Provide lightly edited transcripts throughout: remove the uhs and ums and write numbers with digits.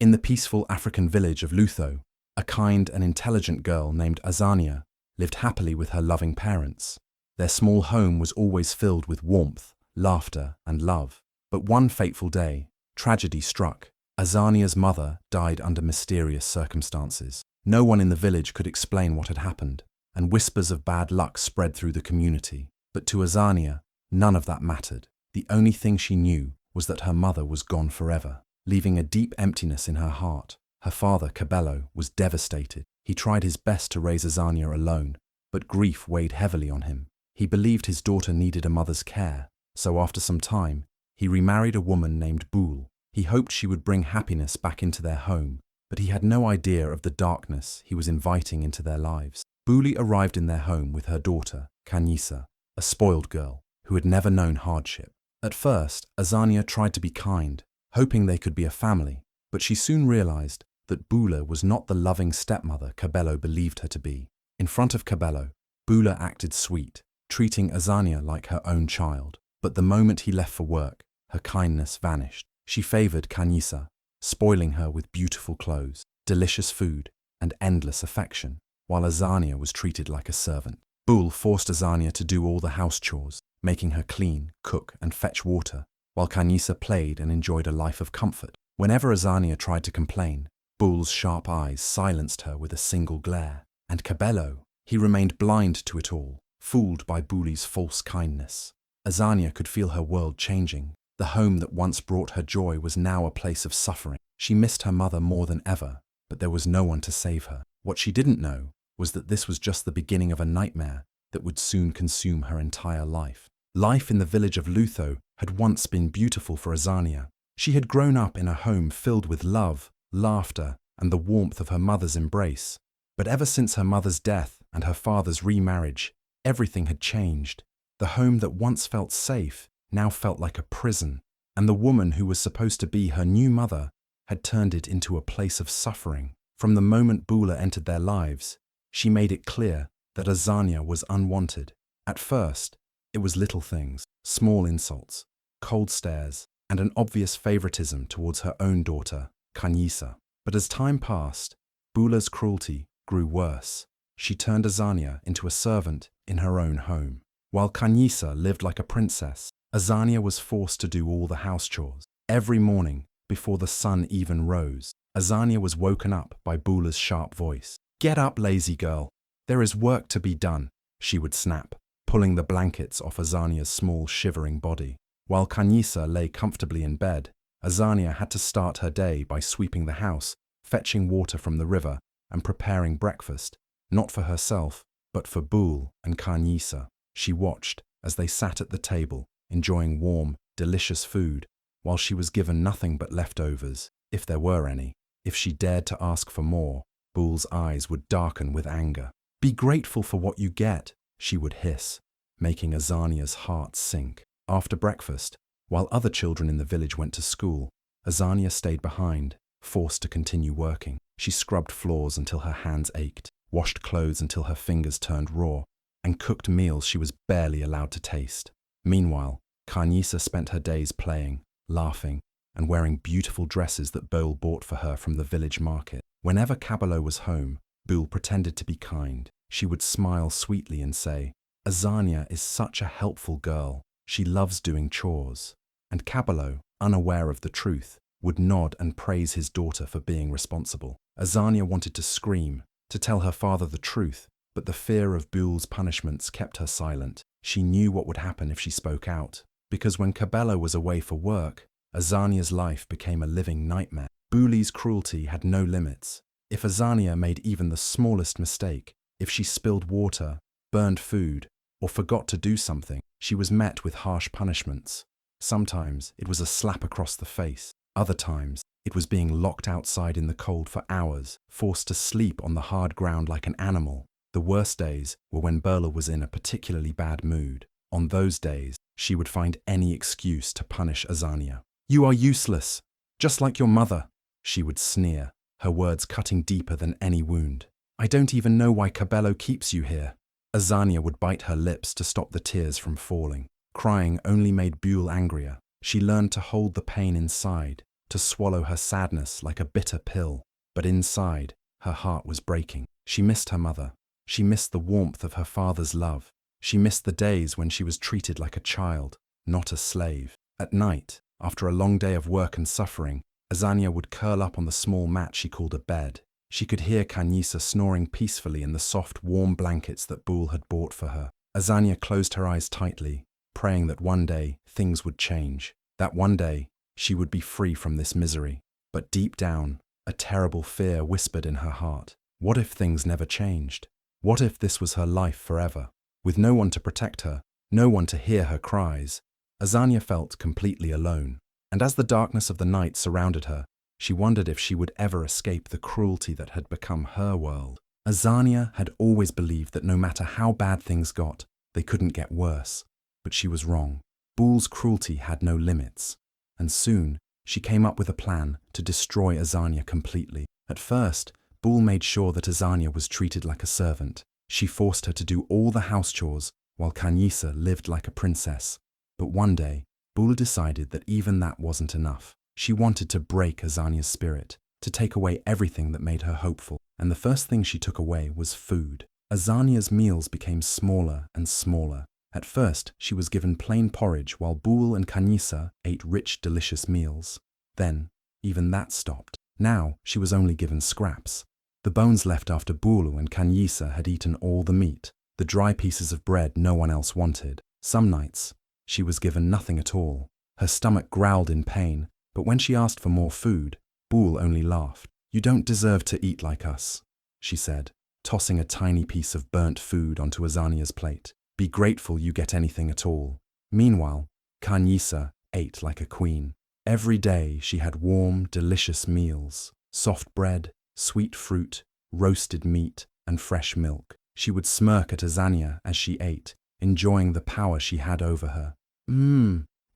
In the peaceful African village of Lutho, a kind and intelligent girl named Azania lived happily with her loving parents. Their small home was always filled with warmth, laughter, and love. But one fateful day, tragedy struck. Azania's mother died under mysterious circumstances. No one in the village could explain what had happened, and whispers of bad luck spread through the community. But to Azania, none of that mattered. The only thing she knew was that her mother was gone forever, leaving a deep emptiness in her heart. Her father, Cabello, was devastated. He tried his best to raise Azania alone, but grief weighed heavily on him. He believed his daughter needed a mother's care, so after some time, he remarried a woman named Boule. He hoped she would bring happiness back into their home, but he had no idea of the darkness he was inviting into their lives. Boule arrived in their home with her daughter, Kanyisa, a spoiled girl who had never known hardship. At first, Azania tried to be kind, hoping they could be a family, but she soon realized that Boule was not the loving stepmother Cabello believed her to be. In front of Cabello, Boule acted sweet, treating Azania like her own child. But the moment he left for work, her kindness vanished. She favored Kanyisa, spoiling her with beautiful clothes, delicious food, and endless affection, while Azania was treated like a servant. Boule forced Azania to do all the house chores, making her clean, cook, and fetch water, while Kanyisa played and enjoyed a life of comfort. Whenever Azania tried to complain, Boule's sharp eyes silenced her with a single glare. And Cabello, he remained blind to it all, fooled by Boule's false kindness. Azania could feel her world changing. The home that once brought her joy was now a place of suffering. She missed her mother more than ever, but there was no one to save her. What she didn't know was that this was just the beginning of a nightmare that would soon consume her entire life. Life in the village of Lutho had once been beautiful for Azania. She had grown up in a home filled with love, laughter, and the warmth of her mother's embrace. But ever since her mother's death and her father's remarriage, everything had changed. The home that once felt safe now felt like a prison, and the woman who was supposed to be her new mother had turned it into a place of suffering. From the moment Boule entered their lives, she made it clear that Azania was unwanted. At first, it was little things, small insults, cold stares, and an obvious favoritism towards her own daughter, Kanyisa. But as time passed, Boule's cruelty grew worse. She turned Azania into a servant in her own home. While Kanyisa lived like a princess, Azania was forced to do all the house chores. Every morning, before the sun even rose, Azania was woken up by Boule's sharp voice. "Get up, lazy girl. There is work to be done," she would snap, pulling the blankets off Azania's small, shivering body. While Kanyisa lay comfortably in bed, Azania had to start her day by sweeping the house, fetching water from the river, and preparing breakfast, not for herself, but for Boule and Kanyisa. She watched as they sat at the table, enjoying warm, delicious food, while she was given nothing but leftovers, if there were any. If she dared to ask for more, Boule's eyes would darken with anger. "Be grateful for what you get," she would hiss, making Azania's heart sink. After breakfast, while other children in the village went to school, Azania stayed behind, forced to continue working. She scrubbed floors until her hands ached, washed clothes until her fingers turned raw, and cooked meals she was barely allowed to taste. Meanwhile, Kanyisa spent her days playing, laughing, and wearing beautiful dresses that Boule bought for her from the village market. Whenever Cabello was home, Boule pretended to be kind. She would smile sweetly and say, "Azania is such a helpful girl. She loves doing chores." And Cabello, unaware of the truth, would nod and praise his daughter for being responsible. Azania wanted to scream, to tell her father the truth, but the fear of Boule's punishments kept her silent. She knew what would happen if she spoke out, because when Cabello was away for work, Azania's life became a living nightmare. Boule's cruelty had no limits. If Azania made even the smallest mistake, if she spilled water, burned food, or forgot to do something, she was met with harsh punishments. Sometimes it was a slap across the face. Other times, it was being locked outside in the cold for hours, forced to sleep on the hard ground like an animal. The worst days were when Boule was in a particularly bad mood. On those days, she would find any excuse to punish Azania. "You are useless, just like your mother," she would sneer, her words cutting deeper than any wound. "I don't even know why Cabello keeps you here." Azania would bite her lips to stop the tears from falling. Crying only made Boule angrier. She learned to hold the pain inside, to swallow her sadness like a bitter pill. But inside, her heart was breaking. She missed her mother. She missed the warmth of her father's love. She missed the days when she was treated like a child, not a slave. At night, after a long day of work and suffering, Azania would curl up on the small mat she called a bed. She could hear Kanyisa snoring peacefully in the soft, warm blankets that Bul had bought for her. Azania closed her eyes tightly, praying that one day things would change, that one day she would be free from this misery. But deep down, a terrible fear whispered in her heart. What if things never changed? What if this was her life forever? With no one to protect her, no one to hear her cries, Azania felt completely alone. And as the darkness of the night surrounded her, she wondered if she would ever escape the cruelty that had become her world. Azania had always believed that no matter how bad things got, they couldn't get worse. But she was wrong. Bul's cruelty had no limits. And soon, she came up with a plan to destroy Azania completely. At first, Bul made sure that Azania was treated like a servant. She forced her to do all the house chores, while Kanyisa lived like a princess. But one day, Bul decided that even that wasn't enough. She wanted to break Azania's spirit, to take away everything that made her hopeful. And the first thing she took away was food. Azania's meals became smaller and smaller. At first, she was given plain porridge while Bul and Kanyisa ate rich, delicious meals. Then, even that stopped. Now, she was only given scraps. The bones left after Bulu and Kanyisa had eaten all the meat, the dry pieces of bread no one else wanted. Some nights, she was given nothing at all. Her stomach growled in pain, but when she asked for more food, Bul only laughed. "You don't deserve to eat like us," she said, tossing a tiny piece of burnt food onto Azania's plate. "Be grateful you get anything at all." Meanwhile, Kanyisa ate like a queen. Every day she had warm, delicious meals, soft bread, sweet fruit, roasted meat, and fresh milk. She would smirk at Azania as she ate, enjoying the power she had over her.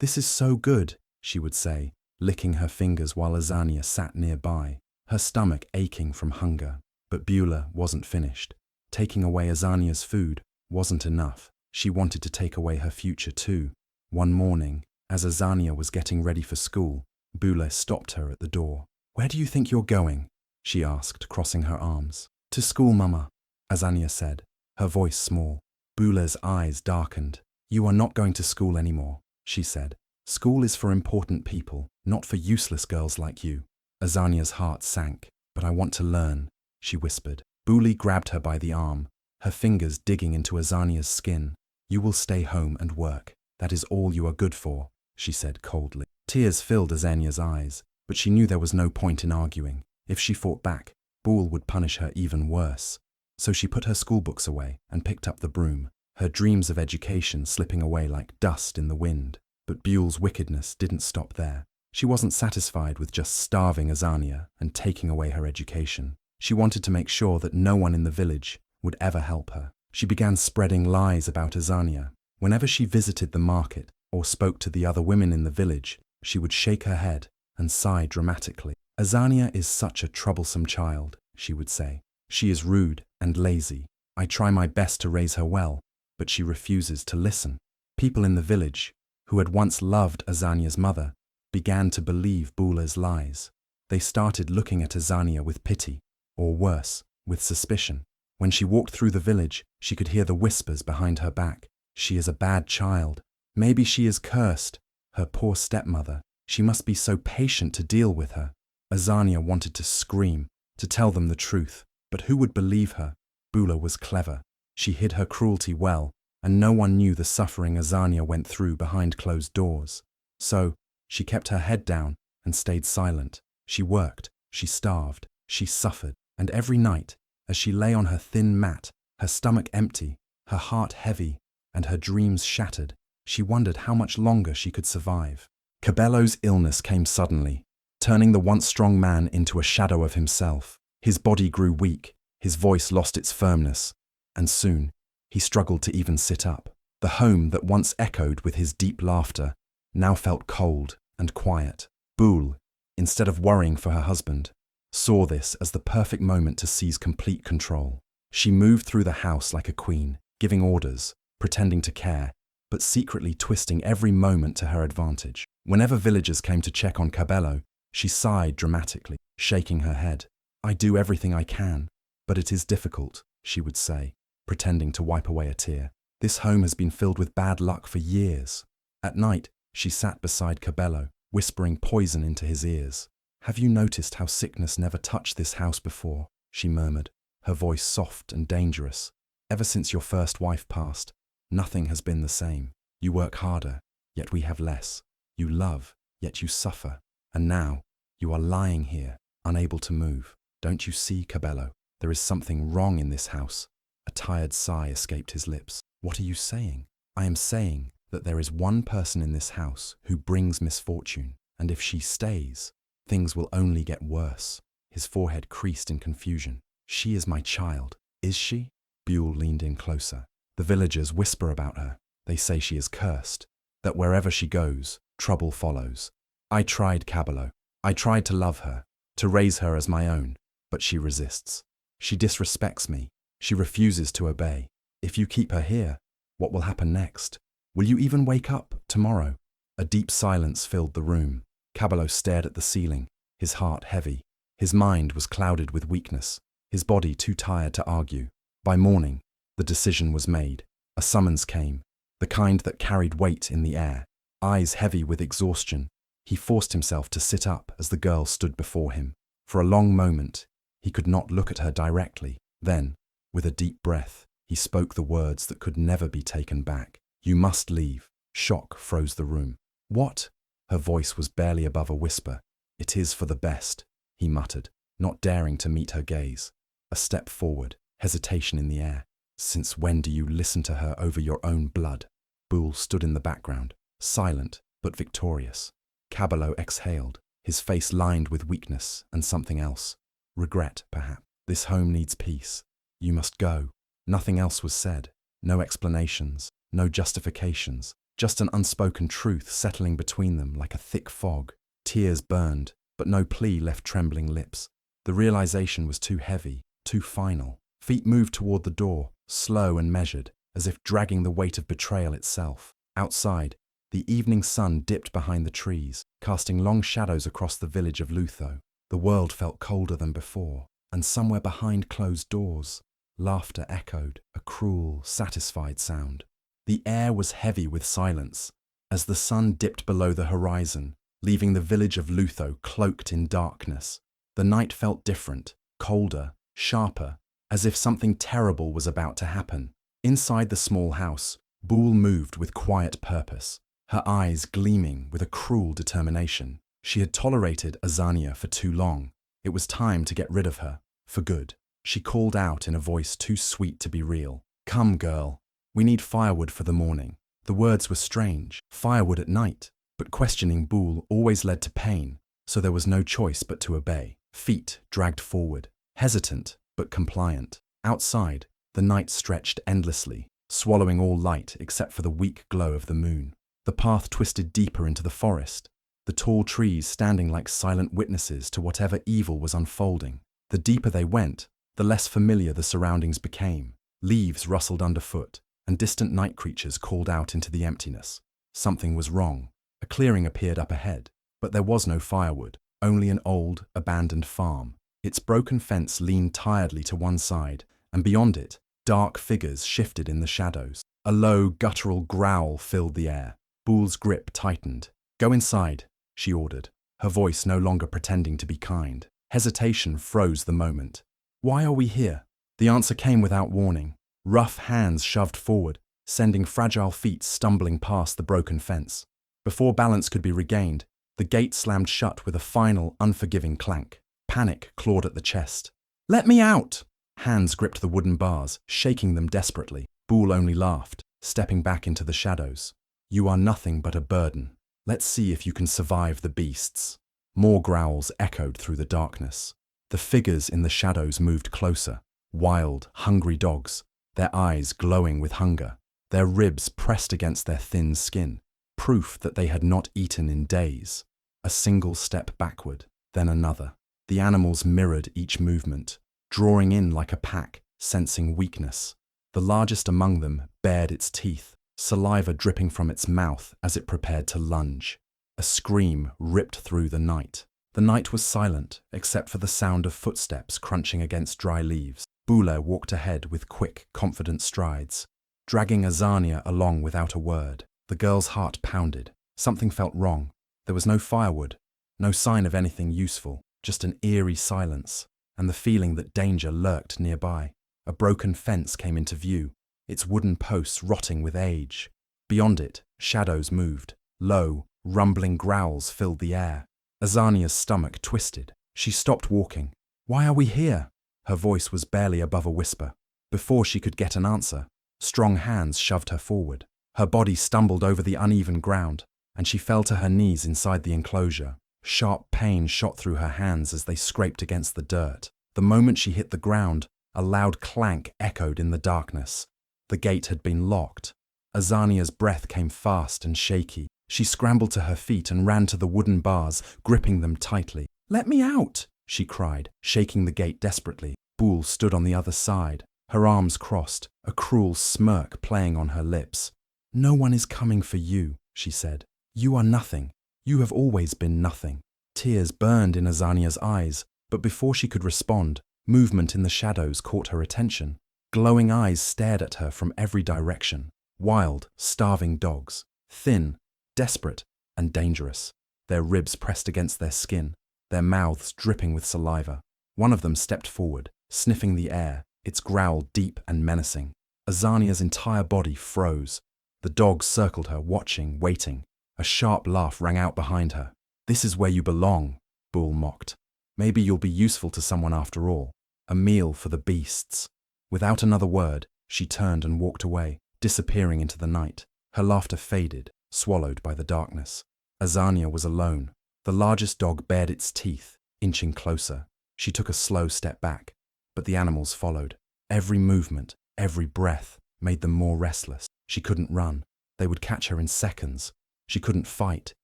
This is so good," she would say, licking her fingers while Azania sat nearby, her stomach aching from hunger. But Beulah wasn't finished. Taking away Azania's food wasn't enough. She wanted to take away her future too. One morning, as Azania was getting ready for school, Beulah stopped her at the door. "Where do you think you're going?" she asked, crossing her arms. "To school, Mama," Azania said, her voice small. Beulah's eyes darkened. "You are not going to school anymore," she said. "School is for important people, not for useless girls like you." Azania's heart sank. "But I want to learn," she whispered. Beulah grabbed her by the arm, her fingers digging into Azania's skin. "You will stay home and work. That is all you are good for," she said coldly. Tears filled Azania's eyes, but she knew there was no point in arguing. If she fought back, Bul would punish her even worse. So she put her schoolbooks away and picked up the broom, her dreams of education slipping away like dust in the wind. But Bul's wickedness didn't stop there. She wasn't satisfied with just starving Azania and taking away her education. She wanted to make sure that no one in the village would ever help her. She began spreading lies about Azania. Whenever she visited the market or spoke to the other women in the village, she would shake her head and sigh dramatically. "Azania is such a troublesome child," she would say. "She is rude and lazy. I try my best to raise her well, but she refuses to listen." People in the village, who had once loved Azania's mother, began to believe Beulah's lies. They started looking at Azania with pity, or worse, with suspicion. When she walked through the village, she could hear the whispers behind her back. "She is a bad child. Maybe she is cursed. Her poor stepmother. She must be so patient to deal with her." Azania wanted to scream, to tell them the truth, but who would believe her? Beulah was clever. She hid her cruelty well, and no one knew the suffering Azania went through behind closed doors. So, she kept her head down and stayed silent. She worked, she starved, she suffered, and every night, as she lay on her thin mat, her stomach empty, her heart heavy, and her dreams shattered, she wondered how much longer she could survive. Cabello's illness came suddenly, turning the once strong man into a shadow of himself. His body grew weak, his voice lost its firmness, and soon he struggled to even sit up. The home that once echoed with his deep laughter now felt cold and quiet. Bul, instead of worrying for her husband, saw this as the perfect moment to seize complete control. She moved through the house like a queen, giving orders, pretending to care, but secretly twisting every moment to her advantage. Whenever villagers came to check on Cabello, She sighed dramatically, shaking her head. I do everything I can, but it is difficult, she would say, pretending to wipe away a tear. This home has been filled with bad luck for years. At night, she sat beside Cabello, whispering poison into his ears. Have you noticed how sickness never touched this house before? She murmured, her voice soft and dangerous. Ever since your first wife passed, nothing has been the same. You work harder, yet we have less. You love, yet you suffer. And now, you are lying here, unable to move. Don't you see, Cabello? There is something wrong in this house. A tired sigh escaped his lips. What are you saying? I am saying that there is one person in this house who brings misfortune, and if she stays, things will only get worse. His forehead creased in confusion. She is my child. Is she? Buell leaned in closer. The villagers whisper about her. They say she is cursed, that wherever she goes, trouble follows. I tried, Cabello. I tried to love her, to raise her as my own, but she resists. She disrespects me. She refuses to obey. If you keep her here, what will happen next? Will you even wake up tomorrow? A deep silence filled the room. Cabello stared at the ceiling, his heart heavy. His mind was clouded with weakness, his body too tired to argue. By morning, the decision was made. A summons came, the kind that carried weight in the air. Eyes heavy with exhaustion, he forced himself to sit up as the girl stood before him. For a long moment, he could not look at her directly. Then, with a deep breath, he spoke the words that could never be taken back. You must leave. Shock froze the room. What? Her voice was barely above a whisper. It is for the best, he muttered, not daring to meet her gaze. A step forward, hesitation in the air. Since when do you listen to her over your own blood? Buell stood in the background, silent but victorious. Cabello exhaled, his face lined with weakness and something else. Regret, perhaps. This home needs peace. You must go. Nothing else was said. No explanations, no justifications. Just an unspoken truth settling between them like a thick fog. Tears burned, but no plea left trembling lips. The realization was too heavy, too final. Feet moved toward the door, slow and measured, as if dragging the weight of betrayal itself. Outside, the evening sun dipped behind the trees, casting long shadows across the village of Lutho. The world felt colder than before, and somewhere behind closed doors, laughter echoed, a cruel, satisfied sound. The air was heavy with silence, as the sun dipped below the horizon, leaving the village of Lutho cloaked in darkness. The night felt different, colder, sharper, as if something terrible was about to happen. Inside the small house, Buell moved with quiet purpose, her eyes gleaming with a cruel determination. She had tolerated Azania for too long. It was time to get rid of her, for good. She called out in a voice too sweet to be real. Come, girl. We need firewood for the morning. The words were strange, firewood at night, but questioning Buell always led to pain, so there was no choice but to obey. Feet dragged forward, hesitant but compliant. Outside, the night stretched endlessly, swallowing all light except for the weak glow of the moon. The path twisted deeper into the forest, the tall trees standing like silent witnesses to whatever evil was unfolding. The deeper they went, the less familiar the surroundings became. Leaves rustled underfoot, and distant night creatures called out into the emptiness. Something was wrong. A clearing appeared up ahead, but there was no firewood, only an old, abandoned farm. Its broken fence leaned tiredly to one side, and beyond it, dark figures shifted in the shadows. A low, guttural growl filled the air. Buell's grip tightened. Go inside, she ordered, her voice no longer pretending to be kind. Hesitation froze the moment. Why are we here? The answer came without warning. Rough hands shoved forward, sending fragile feet stumbling past the broken fence. Before balance could be regained, the gate slammed shut with a final, unforgiving clank. Panic clawed at the chest. Let me out! Hands gripped the wooden bars, shaking them desperately. Buell only laughed, stepping back into the shadows. You are nothing but a burden. Let's see if you can survive the beasts. More growls echoed through the darkness. The figures in the shadows moved closer. Wild, hungry dogs, their eyes glowing with hunger, their ribs pressed against their thin skin, proof that they had not eaten in days. A single step backward, then another. The animals mirrored each movement, drawing in like a pack, sensing weakness. The largest among them bared its teeth, saliva dripping from its mouth as it prepared to lunge. A scream ripped through the night. The night was silent, except for the sound of footsteps crunching against dry leaves. Bule walked ahead with quick, confident strides, dragging Azania along without a word. The girl's heart pounded. Something felt wrong. There was no firewood, no sign of anything useful, just an eerie silence, and the feeling that danger lurked nearby. A broken fence came into view, its wooden posts rotting with age. Beyond it, shadows moved. Low, rumbling growls filled the air. Azania's stomach twisted. She stopped walking. "Why are we here?" Her voice was barely above a whisper. Before she could get an answer, strong hands shoved her forward. Her body stumbled over the uneven ground, and she fell to her knees inside the enclosure. Sharp pain shot through her hands as they scraped against the dirt. The moment she hit the ground, a loud clank echoed in the darkness. The gate had been locked. Azania's breath came fast and shaky. She scrambled to her feet and ran to the wooden bars, gripping them tightly. "Let me out!" she cried, shaking the gate desperately. Boule stood on the other side, her arms crossed, a cruel smirk playing on her lips. "No one is coming for you," she said. "You are nothing. You have always been nothing." Tears burned in Azania's eyes, but before she could respond, movement in the shadows caught her attention. Glowing eyes stared at her from every direction. Wild, starving dogs, thin, desperate, and dangerous, their ribs pressed against their skin, their mouths dripping with saliva. One of them stepped forward, sniffing the air, its growl deep and menacing. Azania's entire body froze. The dogs circled her, watching, waiting. A sharp laugh rang out behind her. "This is where you belong," Boule mocked. "Maybe you'll be useful to someone after all. A meal for the beasts." Without another word, she turned and walked away, disappearing into the night. Her laughter faded, swallowed by the darkness. Azania was alone. The largest dog bared its teeth, inching closer. She took a slow step back, but the animals followed. Every movement, every breath, made them more restless. She couldn't run. They would catch her in seconds. She couldn't fight.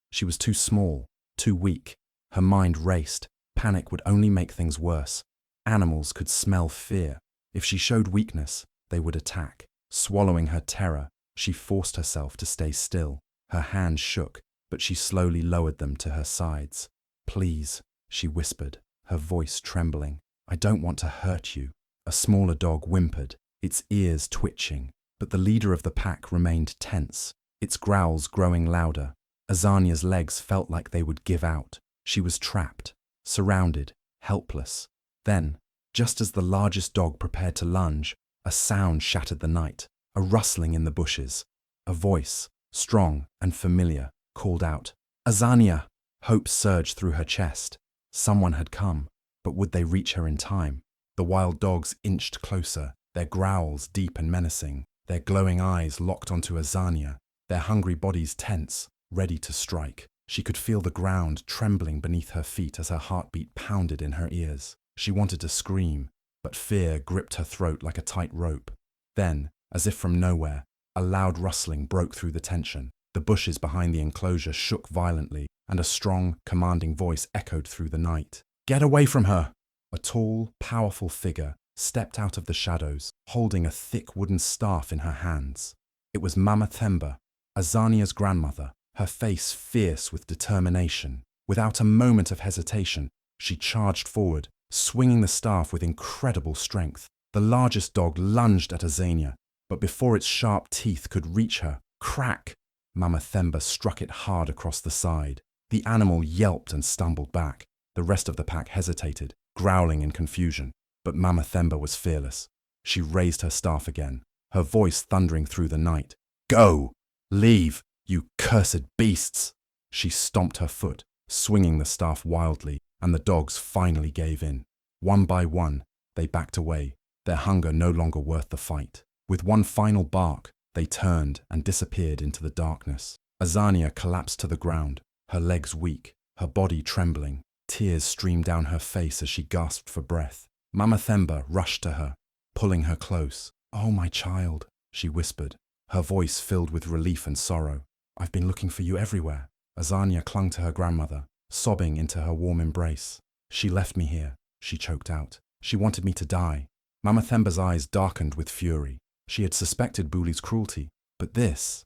She was too small, too weak. Her mind raced. Panic would only make things worse. Animals could smell fear. If she showed weakness, they would attack. Swallowing her terror, she forced herself to stay still. Her hands shook, but she slowly lowered them to her sides. "Please," she whispered, her voice trembling. "I don't want to hurt you." A smaller dog whimpered, its ears twitching, but the leader of the pack remained tense, its growls growing louder. Azania's legs felt like they would give out. She was trapped, surrounded, helpless. Then, just as the largest dog prepared to lunge, a sound shattered the night, a rustling in the bushes. A voice, strong and familiar, called out, "Azania!" Hope surged through her chest. Someone had come, but would they reach her in time? The wild dogs inched closer, their growls deep and menacing, their glowing eyes locked onto Azania, their hungry bodies tense, ready to strike. She could feel the ground trembling beneath her feet as her heartbeat pounded in her ears. She wanted to scream, but fear gripped her throat like a tight rope. Then, as if from nowhere, a loud rustling broke through the tension. The bushes behind the enclosure shook violently, and a strong, commanding voice echoed through the night. "Get away from her!" A tall, powerful figure stepped out of the shadows, holding a thick wooden staff in her hands. It was Mama Themba, Azania's grandmother, her face fierce with determination. Without a moment of hesitation, she charged forward, swinging the staff with incredible strength. The largest dog lunged at Azania, but before its sharp teeth could reach her, crack! Mama Themba struck it hard across the side. The animal yelped and stumbled back. The rest of the pack hesitated, growling in confusion. But Mama Themba was fearless. She raised her staff again, her voice thundering through the night. "Go! Leave, you cursed beasts!" She stomped her foot, swinging the staff wildly, and the dogs finally gave in. One by one, they backed away, their hunger no longer worth the fight. With one final bark, they turned and disappeared into the darkness. Azania collapsed to the ground, her legs weak, her body trembling. Tears streamed down her face as she gasped for breath. Mama Themba rushed to her, pulling her close. "Oh, my child," she whispered, her voice filled with relief and sorrow. "I've been looking for you everywhere." Azania clung to her grandmother, sobbing into her warm embrace. "She left me here," she choked out. "She wanted me to die." Mama Themba's eyes darkened with fury. She had suspected Boule's cruelty, but this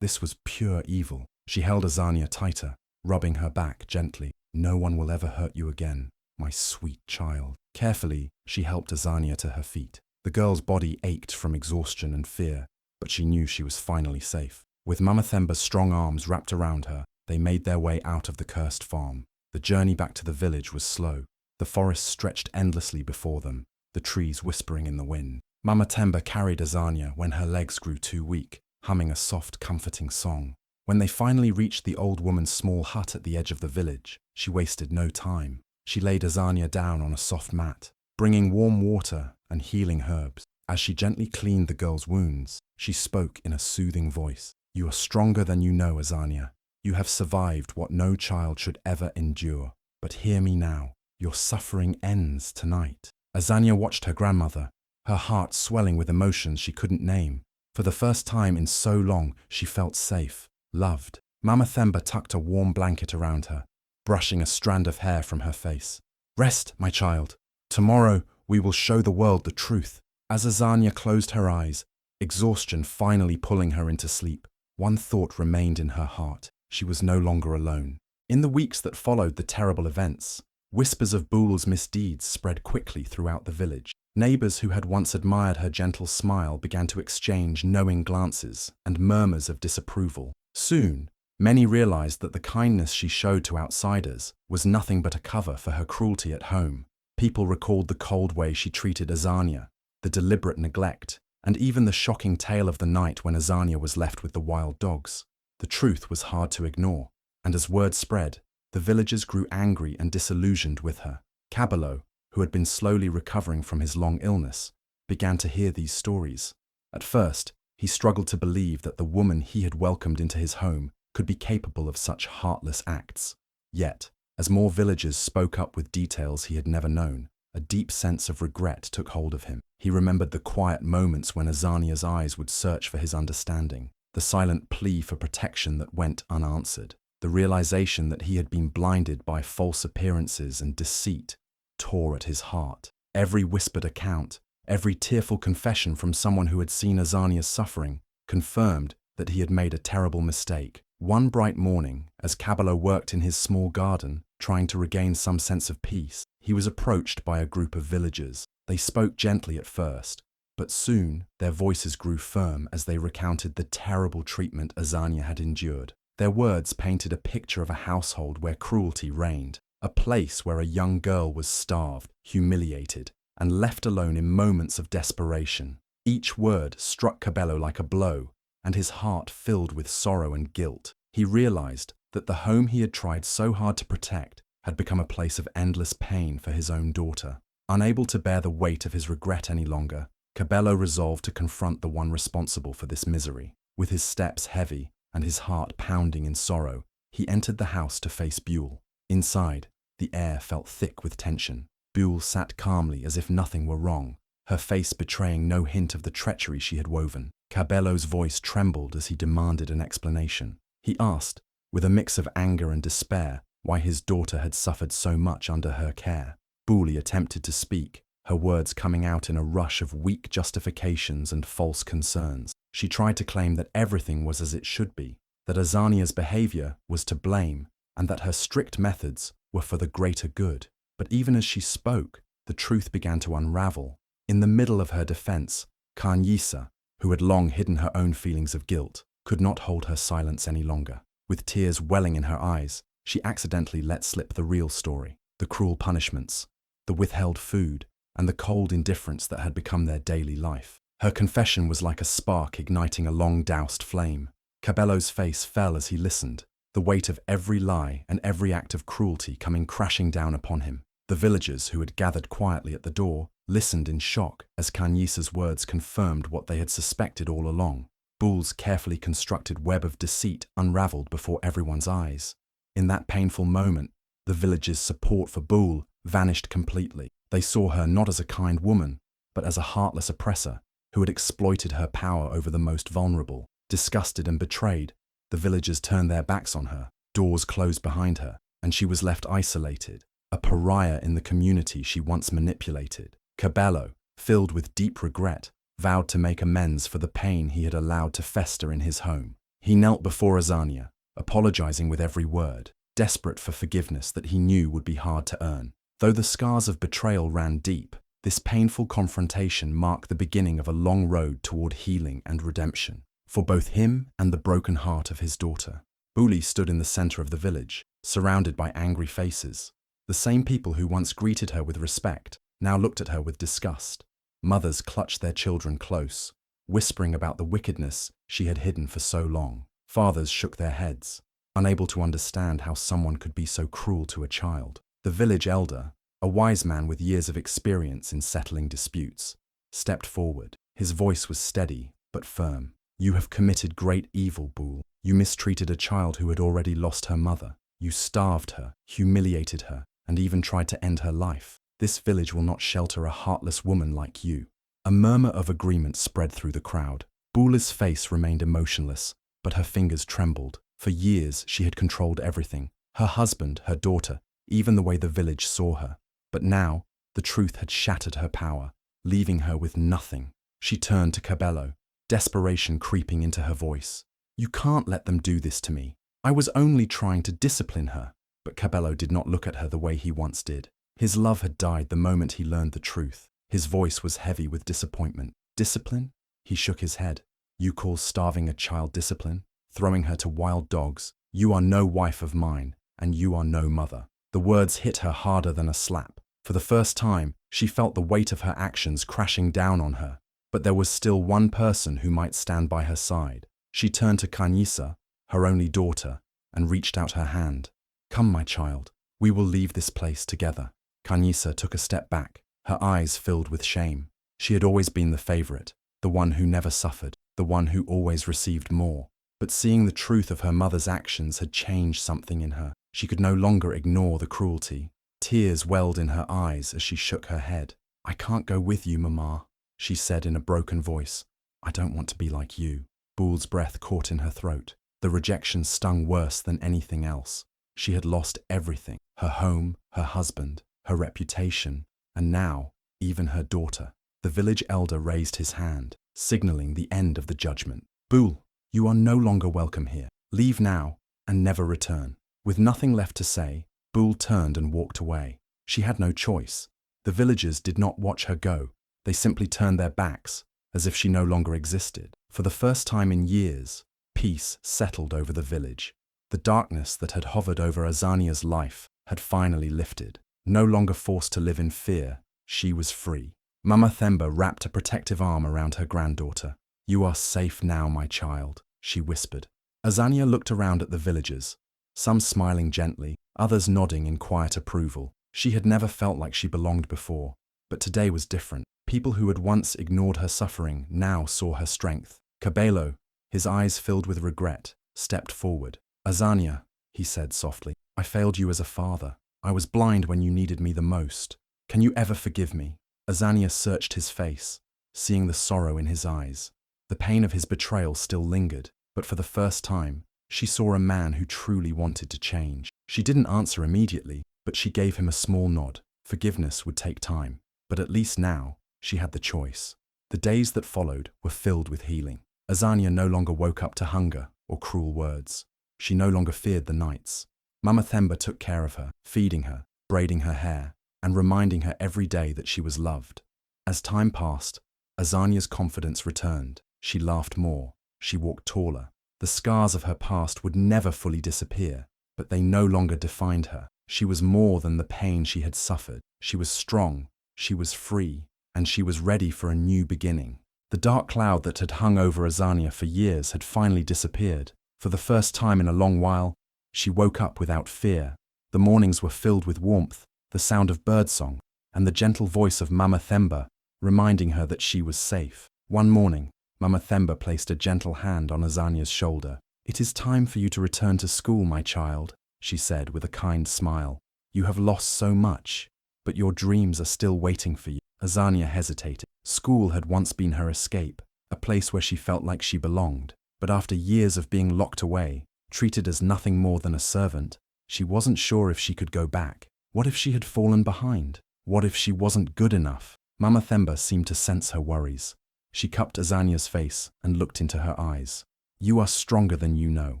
was pure evil. She held Azania tighter, rubbing her back gently. No one will ever hurt you again, my sweet child." Carefully, she helped Azania to her feet. The girl's body ached from exhaustion and fear, but she knew she was finally safe. With Mama Themba's strong arms wrapped around her, they made their way out of the cursed farm. The journey back to the village was slow. The forest stretched endlessly before them, the trees whispering in the wind. Mama Themba carried Azania when her legs grew too weak, humming a soft, comforting song. When they finally reached the old woman's small hut at the edge of the village, she wasted no time. She laid Azania down on a soft mat, bringing warm water and healing herbs. As she gently cleaned the girl's wounds, she spoke in a soothing voice. "You are stronger than you know, Azania. You have survived what no child should ever endure. But hear me now. Your suffering ends tonight." Azania watched her grandmother, her heart swelling with emotions she couldn't name. For the first time in so long, she felt safe, loved. Mama Themba tucked a warm blanket around her, brushing a strand of hair from her face. "Rest, my child. Tomorrow we will show the world the truth." As Azania closed her eyes, exhaustion finally pulling her into sleep, one thought remained in her heart. She was no longer alone. In the weeks that followed the terrible events, whispers of Bool's misdeeds spread quickly throughout the village. Neighbors who had once admired her gentle smile began to exchange knowing glances and murmurs of disapproval. Soon, many realized that the kindness she showed to outsiders was nothing but a cover for her cruelty at home. People recalled the cold way she treated Azania, the deliberate neglect, and even the shocking tale of the night when Azania was left with the wild dogs. The truth was hard to ignore, and as word spread, the villagers grew angry and disillusioned with her. Cabello, who had been slowly recovering from his long illness, began to hear these stories. At first, he struggled to believe that the woman he had welcomed into his home could be capable of such heartless acts. Yet, as more villagers spoke up with details he had never known, a deep sense of regret took hold of him. He remembered the quiet moments when Azania's eyes would search for his understanding, the silent plea for protection that went unanswered. The realization that he had been blinded by false appearances and deceit tore at his heart. Every whispered account, every tearful confession from someone who had seen Azania's suffering, confirmed that he had made a terrible mistake. One bright morning, as Cabello worked in his small garden, trying to regain some sense of peace, he was approached by a group of villagers. They spoke gently at first, but soon their voices grew firm as they recounted the terrible treatment Azania had endured. Their words painted a picture of a household where cruelty reigned, a place where a young girl was starved, humiliated, and left alone in moments of desperation. Each word struck Cabello like a blow, and his heart filled with sorrow and guilt. He realized that the home he had tried so hard to protect had become a place of endless pain for his own daughter. Unable to bear the weight of his regret any longer, Cabello resolved to confront the one responsible for this misery. With his steps heavy and his heart pounding in sorrow, he entered the house to face Buell. Inside, the air felt thick with tension. Buell sat calmly as if nothing were wrong, her face betraying no hint of the treachery she had woven. Cabello's voice trembled as he demanded an explanation. He asked, with a mix of anger and despair, why his daughter had suffered so much under her care. Buell attempted to speak, her words coming out in a rush of weak justifications and false concerns. She tried to claim that everything was as it should be, that Azania's behavior was to blame, and that her strict methods were for the greater good. But even as she spoke, the truth began to unravel. In the middle of her defense, Kanyisa, who had long hidden her own feelings of guilt, could not hold her silence any longer. With tears welling in her eyes, she accidentally let slip the real story, the cruel punishments, the withheld food, and the cold indifference that had become their daily life. Her confession was like a spark igniting a long-doused flame. Cabello's face fell as he listened, the weight of every lie and every act of cruelty coming crashing down upon him. The villagers who had gathered quietly at the door listened in shock as Kanyisa's words confirmed what they had suspected all along. Bull's carefully constructed web of deceit unraveled before everyone's eyes. In that painful moment, the villagers' support for Bull vanished completely. They saw her not as a kind woman, but as a heartless oppressor who had exploited her power over the most vulnerable. Disgusted and betrayed, the villagers turned their backs on her, doors closed behind her, and she was left isolated, a pariah in the community she once manipulated. Cabello, filled with deep regret, vowed to make amends for the pain he had allowed to fester in his home. He knelt before Azania, apologizing with every word, desperate for forgiveness that he knew would be hard to earn. Though the scars of betrayal ran deep, this painful confrontation marked the beginning of a long road toward healing and redemption, for both him and the broken heart of his daughter. Buli stood in the center of the village, surrounded by angry faces. The same people who once greeted her with respect now looked at her with disgust. Mothers clutched their children close, whispering about the wickedness she had hidden for so long. Fathers shook their heads, unable to understand how someone could be so cruel to a child. The village elder, a wise man with years of experience in settling disputes, stepped forward. His voice was steady but firm. "You have committed great evil, Bul. You mistreated a child who had already lost her mother. You starved her, humiliated her, and even tried to end her life. This village will not shelter a heartless woman like you." A murmur of agreement spread through the crowd. Bula's face remained emotionless, but her fingers trembled. For years, she had controlled everything: her husband, her daughter, even the way the village saw her. But now, the truth had shattered her power, leaving her with nothing. She turned to Cabello, desperation creeping into her voice. "You can't let them do this to me. I was only trying to discipline her." But Cabello did not look at her the way he once did. His love had died the moment he learned the truth. His voice was heavy with disappointment. "Discipline?" He shook his head. "You call starving a child discipline? Throwing her to wild dogs? You are no wife of mine, and you are no mother." The words hit her harder than a slap. For the first time, she felt the weight of her actions crashing down on her. But there was still one person who might stand by her side. She turned to Kanisa, her only daughter, and reached out her hand. "Come, my child. We will leave this place together." Kanisa took a step back, her eyes filled with shame. She had always been the favorite, the one who never suffered, the one who always received more. But seeing the truth of her mother's actions had changed something in her. She could no longer ignore the cruelty. Tears welled in her eyes as she shook her head. "I can't go with you, Mama," she said in a broken voice. "I don't want to be like you." Bul's breath caught in her throat. The rejection stung worse than anything else. She had lost everything: her home, her husband, her reputation, and now, even her daughter. The village elder raised his hand, signaling the end of the judgment. "Bul, you are no longer welcome here. Leave now and never return." With nothing left to say, Bul turned and walked away. She had no choice. The villagers did not watch her go. They simply turned their backs, as if she no longer existed. For the first time in years, peace settled over the village. The darkness that had hovered over Azania's life had finally lifted. No longer forced to live in fear, she was free. Mama Themba wrapped a protective arm around her granddaughter. "You are safe now, my child," she whispered. Azania looked around at the villagers, some smiling gently, others nodding in quiet approval. She had never felt like she belonged before, but today was different. People who had once ignored her suffering now saw her strength. Cabello, his eyes filled with regret, stepped forward. "Azania," he said softly, "I failed you as a father. I was blind when you needed me the most. Can you ever forgive me?" Azania searched his face, seeing the sorrow in his eyes. The pain of his betrayal still lingered, but for the first time, she saw a man who truly wanted to change. She didn't answer immediately, but she gave him a small nod. Forgiveness would take time, but at least now, she had the choice. The days that followed were filled with healing. Azania no longer woke up to hunger or cruel words. She no longer feared the nights. Mama Themba took care of her, feeding her, braiding her hair, and reminding her every day that she was loved. As time passed, Azania's confidence returned. She laughed more. She walked taller. The scars of her past would never fully disappear, but they no longer defined her. She was more than the pain she had suffered. She was strong, she was free, and she was ready for a new beginning. The dark cloud that had hung over Azania for years had finally disappeared. For the first time in a long while, she woke up without fear. The mornings were filled with warmth, the sound of birdsong, and the gentle voice of Mama Themba, reminding her that she was safe. One morning, Mama Themba placed a gentle hand on Azania's shoulder. "It is time for you to return to school, my child," she said with a kind smile. "You have lost so much, but your dreams are still waiting for you." Azania hesitated. School had once been her escape, a place where she felt like she belonged. But after years of being locked away, treated as nothing more than a servant, she wasn't sure if she could go back. What if she had fallen behind? What if she wasn't good enough? Mama Themba seemed to sense her worries. She cupped Azania's face and looked into her eyes. "You are stronger than you know.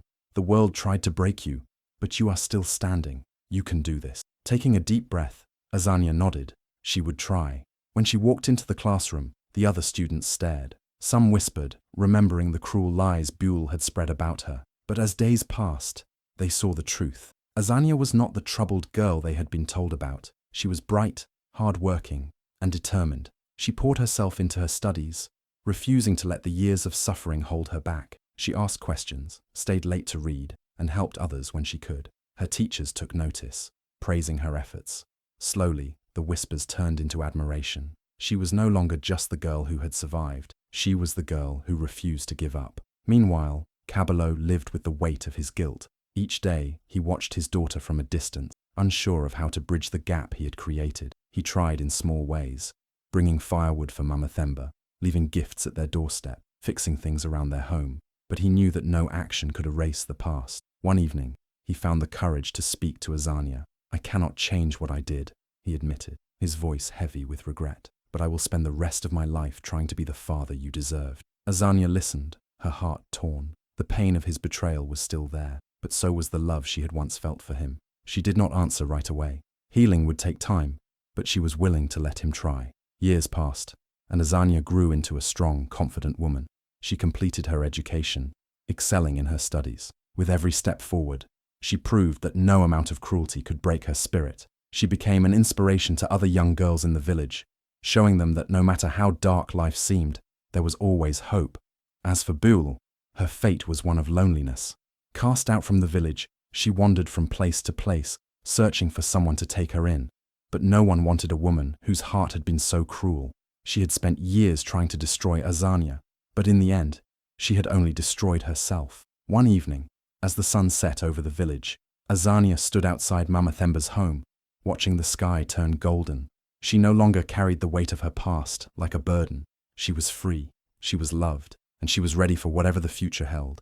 The world tried to break you, But you are still standing. You can do this. Taking a deep breath, Azania nodded. She would try. When she walked into the classroom, the other students stared. Some whispered, remembering the cruel lies Buell had spread about her. But as days passed, they saw the truth. Azania was not the troubled girl they had been told about. She was bright, hard-working, and determined. She poured herself into her studies, refusing to let the years of suffering hold her back. She asked questions, stayed late to read, and helped others when she could. Her teachers took notice, praising her efforts. Slowly, the whispers turned into admiration. She was no longer just the girl who had survived. She was the girl who refused to give up. Meanwhile, Cabello lived with the weight of his guilt. Each day, he watched his daughter from a distance, unsure of how to bridge the gap he had created. He tried in small ways, bringing firewood for Mama Themba, leaving gifts at their doorstep, fixing things around their home. But he knew that no action could erase the past. One evening, he found the courage to speak to Azania. "I cannot change what I did," he admitted, his voice heavy with regret. "But I will spend the rest of my life trying to be the father you deserved." Azania listened, her heart torn. The pain of his betrayal was still there, but so was the love she had once felt for him. She did not answer right away. Healing would take time, but she was willing to let him try. Years passed, and Azania grew into a strong, confident woman. She completed her education, excelling in her studies. With every step forward, she proved that no amount of cruelty could break her spirit. She became an inspiration to other young girls in the village, showing them that no matter how dark life seemed, there was always hope. As for Buell, her fate was one of loneliness. Cast out from the village, she wandered from place to place, searching for someone to take her in. But no one wanted a woman whose heart had been so cruel. She had spent years trying to destroy Azania, but in the end, she had only destroyed herself. One evening, as the sun set over the village, Azania stood outside Mama Themba's home, watching the sky turn golden. She no longer carried the weight of her past like a burden. She was free, she was loved, and she was ready for whatever the future held.